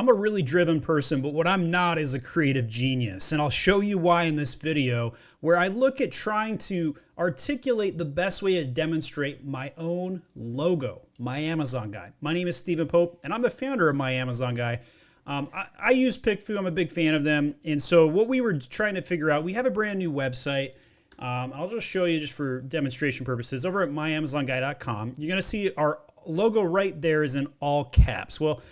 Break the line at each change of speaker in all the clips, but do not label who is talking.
I'm a really driven person, but what I'm not is a creative genius. And I'll show you why in this video, where I look at trying to articulate the best way to demonstrate my own logo, My Amazon Guy. My name is Stephen Pope, and I'm the founder of My Amazon Guy. I use PickFu. I'm a big fan of them. And so what we were trying to figure out, we have a brand new website. I'll just show you just for demonstration purposes. Over at myamazonguy.com, you're going to see our logo right there is in all caps. Well,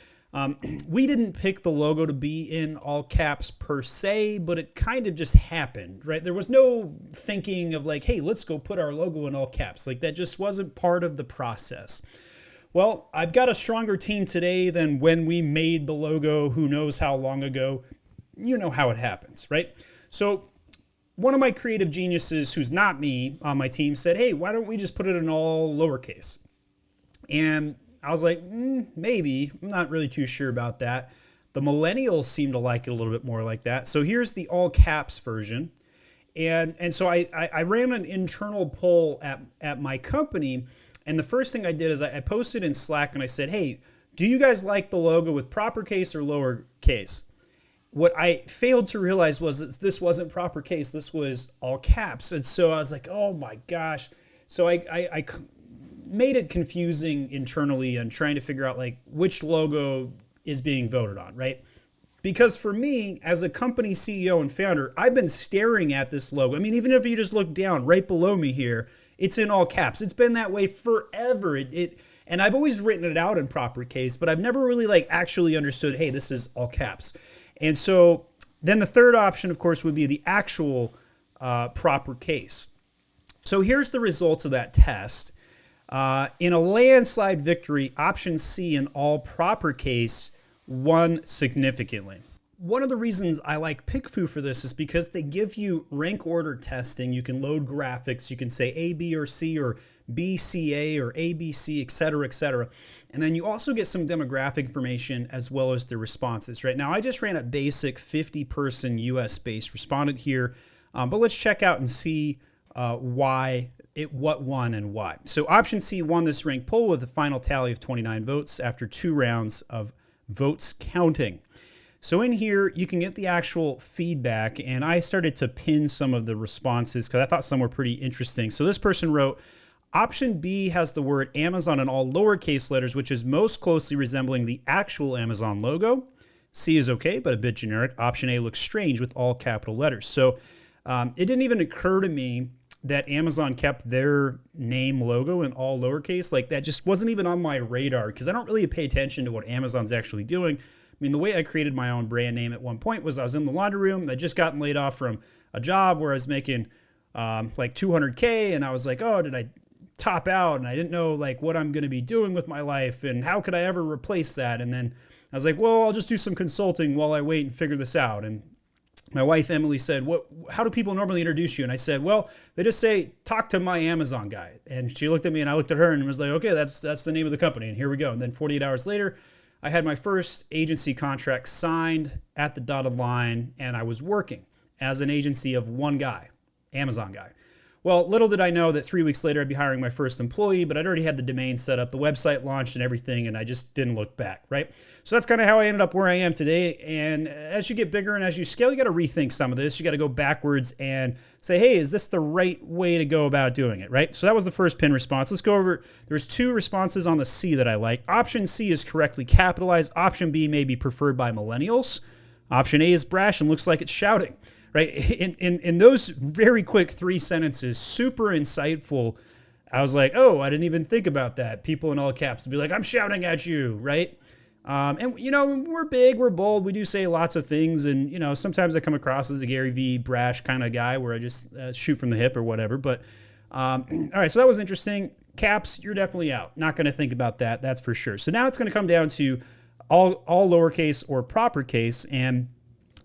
we didn't pick the logo to be in all caps per se, but it kind of just happened, right? There was no thinking of like, hey, let's go put our logo in all caps. Like that just wasn't part of the process. Well, I've got a stronger team today than when we made the logo, who knows how long ago. You know how it happens, right? So one of my creative geniuses, who's not me, on my team said, hey, why don't we just put it in all lowercase? And I was like, maybe. I'm not really too sure about that. The millennials seem to like it a little bit more like that. So here's the all caps version. And so I ran an internal poll at my company. And the first thing I did is I posted in Slack and I said, hey, do you guys like the logo with proper case or lower case? What I failed to realize was that this wasn't proper case. This was all caps. And so I was like, oh my gosh. So I made it confusing internally and trying to figure out like which logo is being voted on, right? Because for me, as a company CEO and founder, I've been staring at this logo. I mean, even if you just look down right below me here, it's in all caps. It's been that way forever. And I've always written it out in proper case, but I've never really like actually understood, hey, this is all caps. And so then the third option, of course, would be the actual proper case. So here's the results of that test. In a landslide victory, option C in all proper case won significantly. One of the reasons I like PickFu for this is because they give you rank order testing. You can load graphics. You can say A, B, or C, or B, C, A, or A, B, C, et cetera, et cetera. And then you also get some demographic information as well as the responses. Right now, I just ran a basic 50-person US-based respondent here, but let's check out and see what won and why. So option C won this rank poll with a final tally of 29 votes after 2 rounds of votes counting. So in here, you can get the actual feedback, and I started to pin some of the responses because I thought some were pretty interesting. So this person wrote, option B has the word Amazon in all lowercase letters, which is most closely resembling the actual Amazon logo. C is okay, but a bit generic. Option A looks strange with all capital letters. So it didn't even occur to me that Amazon kept their name logo in all lowercase. Like that just wasn't even on my radar because I don't really pay attention to what Amazon's actually doing. I mean, the way I created my own brand name at one point was I was in the laundry room. I'd just gotten laid off from a job where I was making like $200K, and I was like, oh, did I top out? And I didn't know like what I'm going to be doing with my life and how could I ever replace that? And then I was like, well, I'll just do some consulting while I wait and figure this out. And my wife, Emily, said, how do people normally introduce you? And I said, well, they just say, talk to My Amazon Guy. And she looked at me and I looked at her and was like, okay, that's the name of the company. And here we go. And then 48 hours later, I had my first agency contract signed at the dotted line, and I was working as an agency of one guy, Amazon Guy. Well, little did I know that 3 weeks later I'd be hiring my first employee, but I'd already had the domain set up, the website launched and everything, and I just didn't look back, right? So that's kind of how I ended up where I am today. And as you get bigger and as you scale, you got to rethink some of this. You got to go backwards and say, hey, is this the right way to go about doing it, right? So that was the first pin response. Let's go over, there's 2 responses on the C that I like. Option C is correctly capitalized. Option B may be preferred by millennials. Option A is brash and looks like it's shouting. Right? In those very quick 3 sentences, super insightful. I was like, oh, I didn't even think about that. People in all caps would be like, I'm shouting at you, right? And, you know, we're big, we're bold, we do say lots of things. And, you know, sometimes I come across as a Gary V brash kind of guy where I just shoot from the hip or whatever. But, all right, so that was interesting. Caps, you're definitely out. Not going to think about that, that's for sure. So now it's going to come down to all lowercase or proper case. And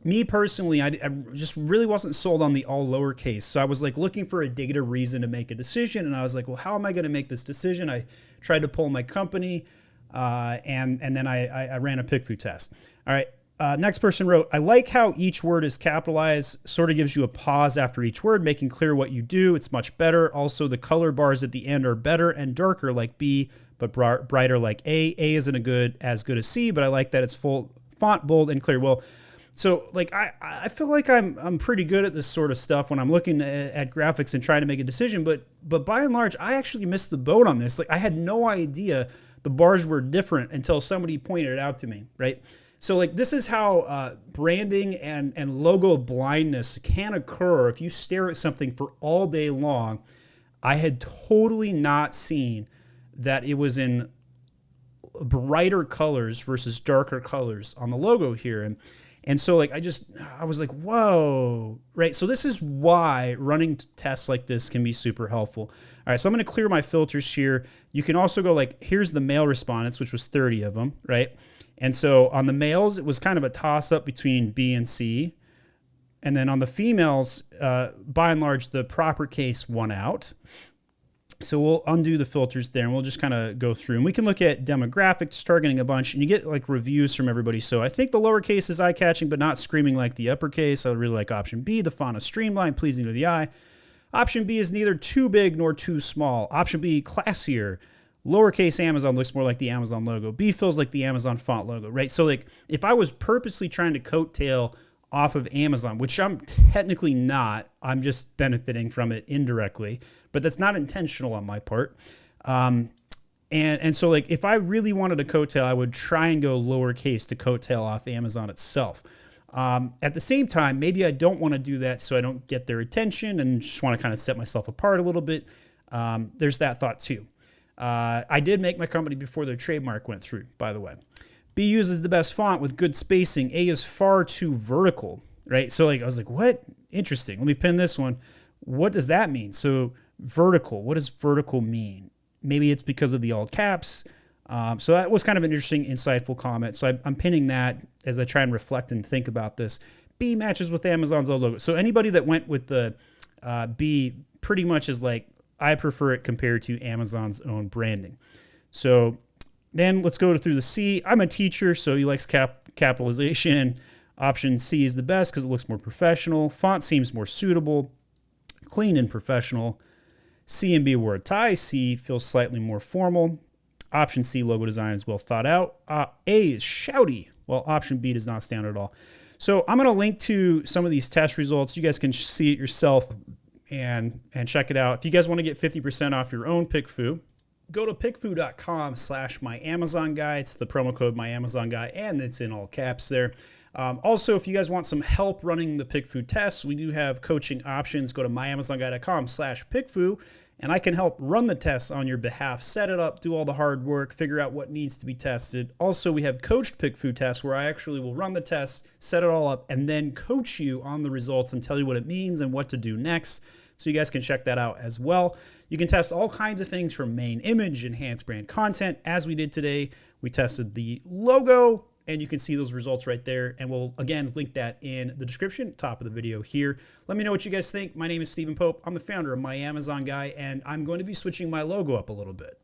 me personally, I just really wasn't sold on the all lowercase. So I was like looking for a data reason to make a decision. And I was like, well, how am I going to make this decision? I tried to pull my company and then I ran a PickFu test. All right. Next person wrote, I like how each word is capitalized, sort of gives you a pause after each word, making clear what you do. It's much better. Also, the color bars at the end are better and darker like B, but brighter like A. A isn't as good as C, but I like that it's font bold and clear. Well, so like I feel like I'm pretty good at this sort of stuff when I'm looking at graphics and trying to make a decision, but by and large, I actually missed the boat on this. Like I had no idea the bars were different until somebody pointed it out to me, right? So like this is how branding and logo blindness can occur if you stare at something for all day long. I had totally not seen that it was in brighter colors versus darker colors on the logo here. And so like I was like, whoa, right? So this is why running tests like this can be super helpful. All right, so I'm gonna clear my filters here. You can also go like, here's the male respondents, which was 30 of them, right? And so on the males, it was kind of a toss up between B and C. And then on the females, by and large, the proper case won out. So we'll undo the filters there and we'll just kind of go through and we can look at demographics, targeting a bunch, and you get like reviews from everybody. So I think the lowercase is eye-catching, but not screaming like the uppercase. I really like option B. The font is streamlined, pleasing to the eye. Option B is neither too big nor too small. Option B, classier. Lowercase Amazon looks more like the Amazon logo. B feels like the Amazon font logo, right? So like if I was purposely trying to coattail off of Amazon, which I'm technically not, I'm just benefiting from it indirectly, but that's not intentional on my part. And so like if I really wanted a coattail, I would try and go lowercase to coattail off Amazon itself. At the same time, maybe I don't want to do that so I don't get their attention and just want to kind of set myself apart a little bit. There's that thought too. I did make my company before their trademark went through, by the way. B uses the best font with good spacing. A is far too vertical, right? So like I was like, what? Interesting. Let me pin this one. What does that mean? So vertical, what does vertical mean? Maybe it's because of the all caps. So that was kind of an interesting, insightful comment. So I'm pinning that as I try and reflect and think about this. B matches with Amazon's old logo. So anybody that went with the B pretty much is like, I prefer it compared to Amazon's own branding. So then let's go through the C. I'm a teacher, so he likes capitalization. Option C is the best because it looks more professional. Font seems more suitable, clean and professional. C and B were a tie. C feels slightly more formal. Option C, logo design is well thought out. A is shouty, while option B does not stand at all. So I'm going to link to some of these test results. You guys can see it yourself and check it out. If you guys want to get 50% off your own PickFu, go to pickfu.com/myamazonguy. It's the promo code myamazonguy, and it's in all caps there. Also, if you guys want some help running the PickFu tests, we do have coaching options. Go to myamazonguy.com/pickfu, and I can help run the tests on your behalf, set it up, do all the hard work, figure out what needs to be tested. Also, we have coached PickFu tests where I actually will run the tests, set it all up, and then coach you on the results and tell you what it means and what to do next. So you guys can check that out as well. You can test all kinds of things from main image, enhanced brand content. As we did today, we tested the logo, and you can see those results right there. And we'll, again, link that in the description, top of the video here. Let me know what you guys think. My name is Stephen Pope. I'm the founder of My Amazon Guy, and I'm going to be switching my logo up a little bit.